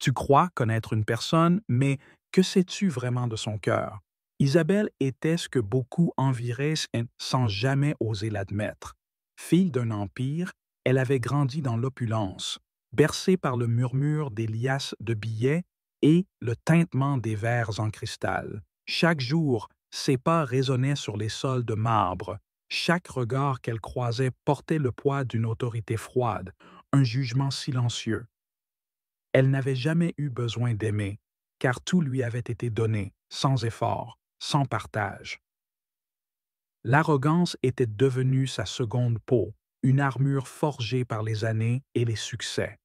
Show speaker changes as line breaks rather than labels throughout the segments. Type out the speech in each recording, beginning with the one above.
Tu crois connaître une personne, mais que sais-tu vraiment de son cœur? Isabelle était ce que beaucoup envieraient sans jamais oser l'admettre. Fille d'un empire, elle avait grandi dans l'opulence, bercée par le murmure des liasses de billets et le tintement des verres en cristal. Chaque jour, ses pas résonnaient sur les sols de marbre. Chaque regard qu'elle croisait portait le poids d'une autorité froide, un jugement silencieux. Elle n'avait jamais eu besoin d'aimer, car tout lui avait été donné, sans effort, sans partage. L'arrogance était devenue sa seconde peau, une armure forgée par les années et les succès.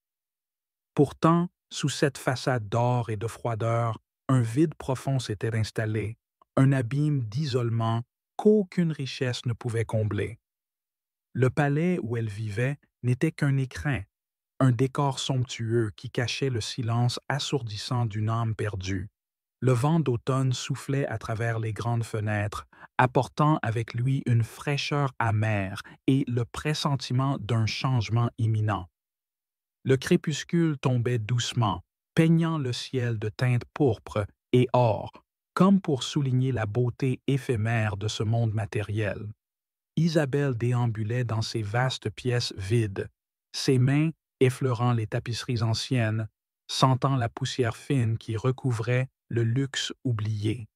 Pourtant, sous cette façade d'or et de froideur, un vide profond s'était installé, un abîme d'isolement qu'aucune richesse ne pouvait combler. Le palais où elle vivait n'était qu'un écrin, un décor somptueux qui cachait le silence assourdissant d'une âme perdue. Le vent d'automne soufflait à travers les grandes fenêtres, apportant avec lui une fraîcheur amère et le pressentiment d'un changement imminent. Le crépuscule tombait doucement, peignant le ciel de teintes pourpres et or, comme pour souligner la beauté éphémère de ce monde matériel. Isabelle déambulait dans ces vastes pièces vides, ses mains effleurant les tapisseries anciennes, sentant la poussière fine qui recouvrait le luxe oublié.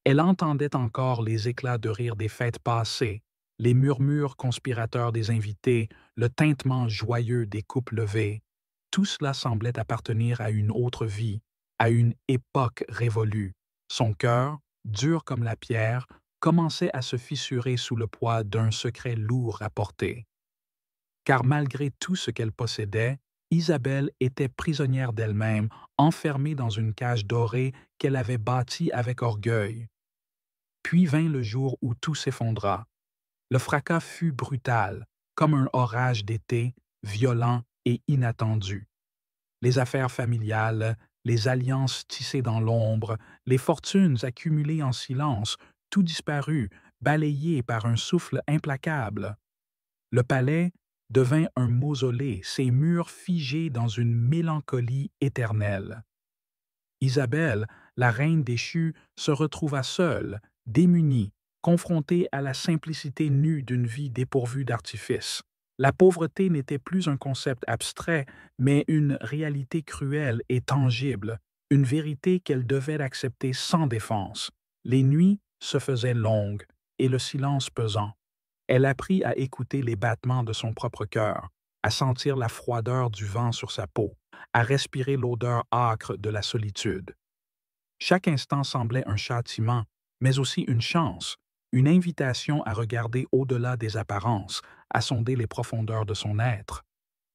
Elle entendait encore les éclats de rire des fêtes passées, les murmures conspirateurs des invités, le tintement joyeux des coupes levées. Tout cela semblait appartenir à une autre vie, à une époque révolue. Son cœur, dur comme la pierre, commençait à se fissurer sous le poids d'un secret lourd à porter. Car malgré tout ce qu'elle possédait, Isabelle était prisonnière d'elle-même, enfermée dans une cage dorée qu'elle avait bâtie avec orgueil. Puis vint le jour où tout s'effondra. Le fracas fut brutal, comme un orage d'été, violent et inattendu. Les affaires familiales, les alliances tissées dans l'ombre, les fortunes accumulées en silence, tout disparut, balayé par un souffle implacable. Le palais devint un mausolée, ses murs figés dans une mélancolie éternelle. Isabelle, la reine déchue, se retrouva seule, démunie, confrontée à la simplicité nue d'une vie dépourvue d'artifice. La pauvreté n'était plus un concept abstrait, mais une réalité cruelle et tangible, une vérité qu'elle devait accepter sans défense. Les nuits se faisaient longues et le silence pesant. Elle apprit à écouter les battements de son propre cœur, à sentir la froideur du vent sur sa peau, à respirer l'odeur âcre de la solitude. Chaque instant semblait un châtiment, mais aussi une chance, une invitation à regarder au-delà des apparences, à sonder les profondeurs de son être.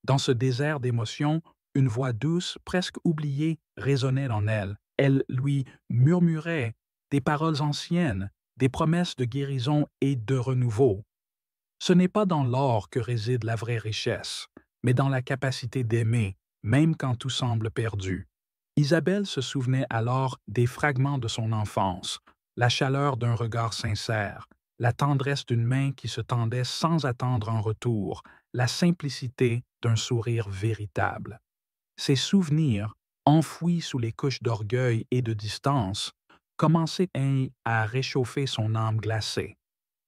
Dans ce désert d'émotions, une voix douce, presque oubliée, résonnait en elle. Elle lui murmurait des paroles anciennes, des promesses de guérison et de renouveau. Ce n'est pas dans l'or que réside la vraie richesse, mais dans la capacité d'aimer, même quand tout semble perdu. Isabelle se souvenait alors des fragments de son enfance, la chaleur d'un regard sincère, la tendresse d'une main qui se tendait sans attendre en retour, la simplicité d'un sourire véritable. Ces souvenirs, enfouis sous les couches d'orgueil et de distance, commençaient à réchauffer son âme glacée.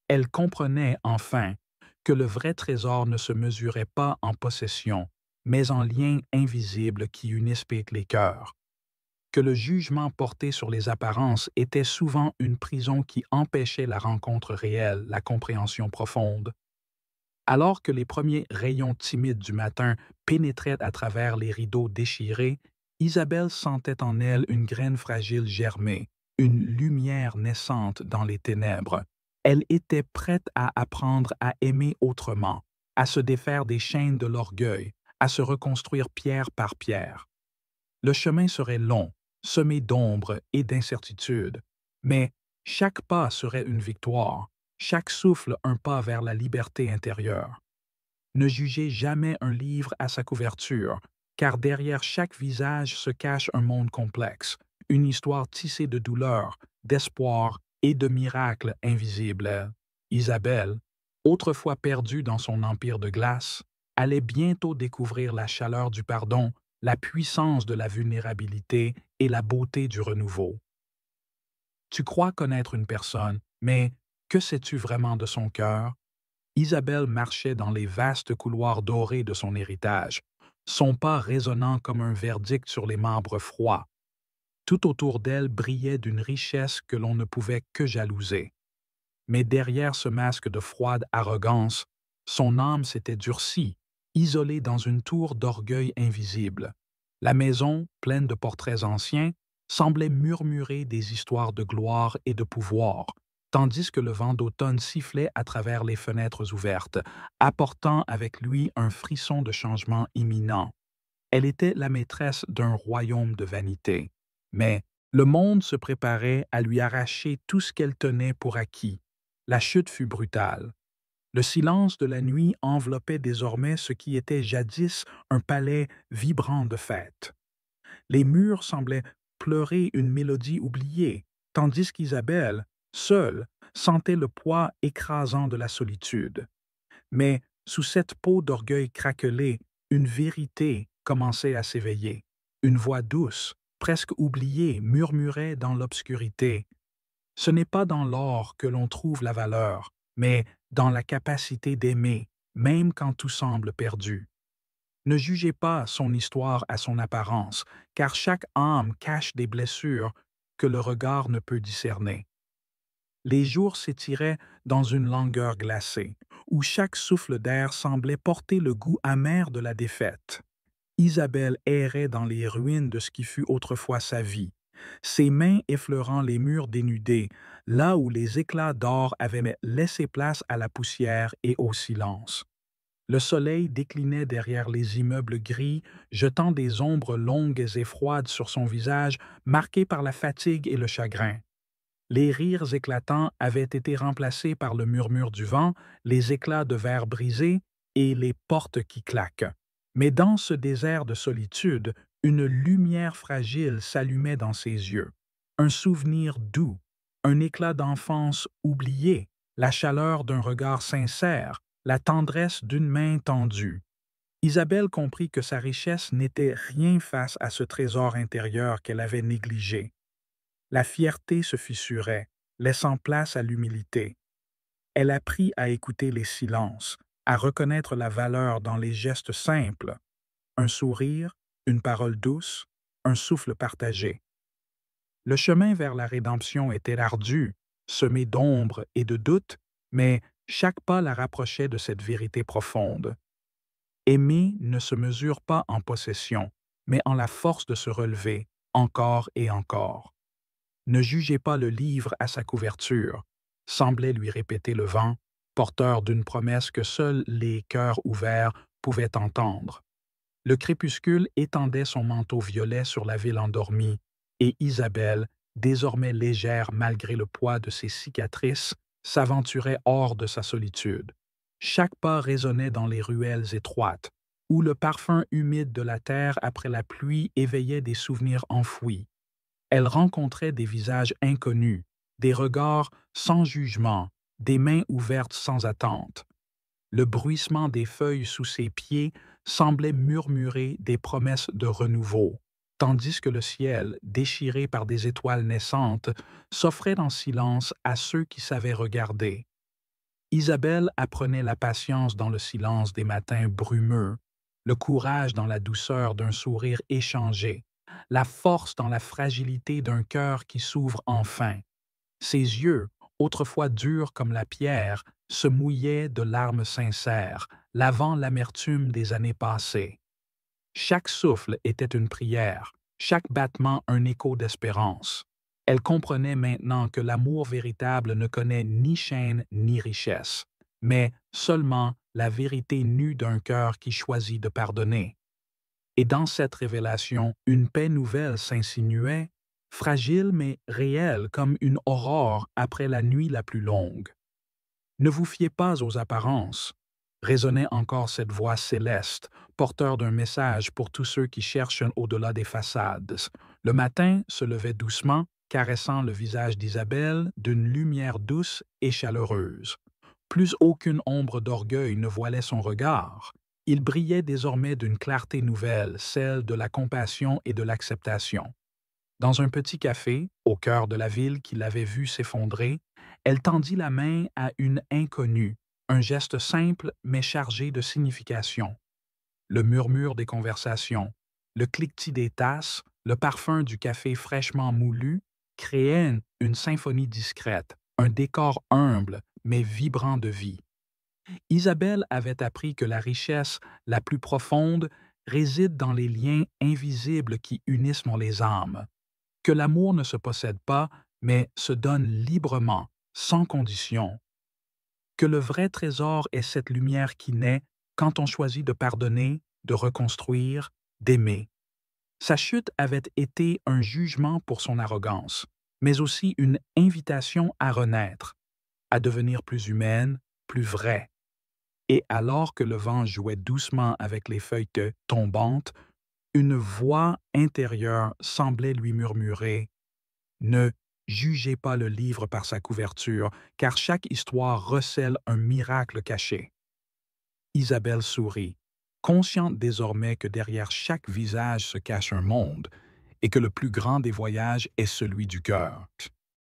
Elle comprenait, enfin, que le vrai trésor ne se mesurait pas en possession, mais en liens invisibles qui unissent les cœurs. Que le jugement porté sur les apparences était souvent une prison qui empêchait la rencontre réelle, la compréhension profonde. Alors que les premiers rayons timides du matin pénétraient à travers les rideaux déchirés, Isabelle sentait en elle une graine fragile germer, une lumière naissante dans les ténèbres. Elle était prête à apprendre à aimer autrement, à se défaire des chaînes de l'orgueil, à se reconstruire pierre par pierre. Le chemin serait long, semé d'ombre et d'incertitude, mais chaque pas serait une victoire, chaque souffle un pas vers la liberté intérieure. Ne jugez jamais un livre à sa couverture, car derrière chaque visage se cache un monde complexe, une histoire tissée de douleur, d'espoir et de miracles invisibles. Isabelle, autrefois perdue dans son empire de glace, allait bientôt découvrir la chaleur du pardon, la puissance de la vulnérabilité et la beauté du renouveau. Tu crois connaître une personne, mais que sais-tu vraiment de son cœur? Isabelle marchait dans les vastes couloirs dorés de son héritage, son pas résonnant comme un verdict sur les marbres froids. Tout autour d'elle brillait d'une richesse que l'on ne pouvait que jalouser. Mais derrière ce masque de froide arrogance, son âme s'était durcie, isolée dans une tour d'orgueil invisible. La maison, pleine de portraits anciens, semblait murmurer des histoires de gloire et de pouvoir, tandis que le vent d'automne sifflait à travers les fenêtres ouvertes, apportant avec lui un frisson de changement imminent. Elle était la maîtresse d'un royaume de vanité. Mais le monde se préparait à lui arracher tout ce qu'elle tenait pour acquis. La chute fut brutale. Le silence de la nuit enveloppait désormais ce qui était jadis un palais vibrant de fête. Les murs semblaient pleurer une mélodie oubliée, tandis qu'Isabelle, seule, sentait le poids écrasant de la solitude. Mais sous cette peau d'orgueil craquelé, une vérité commençait à s'éveiller. Une voix douce, presque oubliée, murmurait dans l'obscurité. Ce n'est pas dans l'or que l'on trouve la valeur, mais dans la capacité d'aimer, même quand tout semble perdu. Ne jugez pas son histoire à son apparence, car chaque âme cache des blessures que le regard ne peut discerner. Les jours s'étiraient dans une langueur glacée, où chaque souffle d'air semblait porter le goût amer de la défaite. Isabelle errait dans les ruines de ce qui fut autrefois sa vie, ses mains effleurant les murs dénudés, là où les éclats d'or avaient laissé place à la poussière et au silence. Le soleil déclinait derrière les immeubles gris, jetant des ombres longues et froides sur son visage, marqué par la fatigue et le chagrin. Les rires éclatants avaient été remplacés par le murmure du vent, les éclats de verre brisés et les portes qui claquent. Mais dans ce désert de solitude, une lumière fragile s'allumait dans ses yeux. Un souvenir doux, un éclat d'enfance oublié, la chaleur d'un regard sincère, la tendresse d'une main tendue. Isabelle comprit que sa richesse n'était rien face à ce trésor intérieur qu'elle avait négligé. La fierté se fissurait, laissant place à l'humilité. Elle apprit à écouter les silences, à reconnaître la valeur dans les gestes simples, un sourire, une parole douce, un souffle partagé. Le chemin vers la rédemption était ardu, semé d'ombre et de doutes, mais chaque pas la rapprochait de cette vérité profonde. Aimer ne se mesure pas en possession, mais en la force de se relever, encore et encore. Ne jugez pas le livre à sa couverture, semblait lui répéter le vent, porteur d'une promesse que seuls les cœurs ouverts pouvaient entendre. Le crépuscule étendait son manteau violet sur la ville endormie, et Isabelle, désormais légère malgré le poids de ses cicatrices, s'aventurait hors de sa solitude. Chaque pas résonnait dans les ruelles étroites, où le parfum humide de la terre après la pluie éveillait des souvenirs enfouis. Elle rencontrait des visages inconnus, des regards sans jugement, des mains ouvertes sans attente. Le bruissement des feuilles sous ses pieds semblait murmurer des promesses de renouveau, tandis que le ciel, déchiré par des étoiles naissantes, s'offrait en silence à ceux qui savaient regarder. Isabelle apprenait la patience dans le silence des matins brumeux, le courage dans la douceur d'un sourire échangé, la force dans la fragilité d'un cœur qui s'ouvre enfin. Ses yeux, autrefois durs comme la pierre, se mouillaient de larmes sincères, lavant l'amertume des années passées. Chaque souffle était une prière, chaque battement un écho d'espérance. Elle comprenait maintenant que l'amour véritable ne connaît ni chaîne ni richesse, mais seulement la vérité nue d'un cœur qui choisit de pardonner. Et dans cette révélation, une paix nouvelle s'insinuait, fragile mais réelle comme une aurore après la nuit la plus longue. Ne vous fiez pas aux apparences, résonnait encore cette voix céleste, porteur d'un message pour tous ceux qui cherchent au-delà des façades. Le matin se levait doucement, caressant le visage d'Isabelle d'une lumière douce et chaleureuse. Plus aucune ombre d'orgueil ne voilait son regard. Il brillait désormais d'une clarté nouvelle, celle de la compassion et de l'acceptation. Dans un petit café, au cœur de la ville qui l'avait vu s'effondrer, elle tendit la main à une inconnue, un geste simple mais chargé de signification. Le murmure des conversations, le cliquetis des tasses, le parfum du café fraîchement moulu créaient une symphonie discrète, un décor humble mais vibrant de vie. Isabelle avait appris que la richesse la plus profonde réside dans les liens invisibles qui unissent les âmes, que l'amour ne se possède pas, mais se donne librement, sans condition, que le vrai trésor est cette lumière qui naît quand on choisit de pardonner, de reconstruire, d'aimer. Sa chute avait été un jugement pour son arrogance, mais aussi une invitation à renaître, à devenir plus humaine, plus vraie. Et alors que le vent jouait doucement avec les feuilles tombantes, une voix intérieure semblait lui murmurer: ne jugez pas le livre par sa couverture, car chaque histoire recèle un miracle caché. Isabelle sourit, consciente désormais que derrière chaque visage se cache un monde, et que le plus grand des voyages est celui du cœur.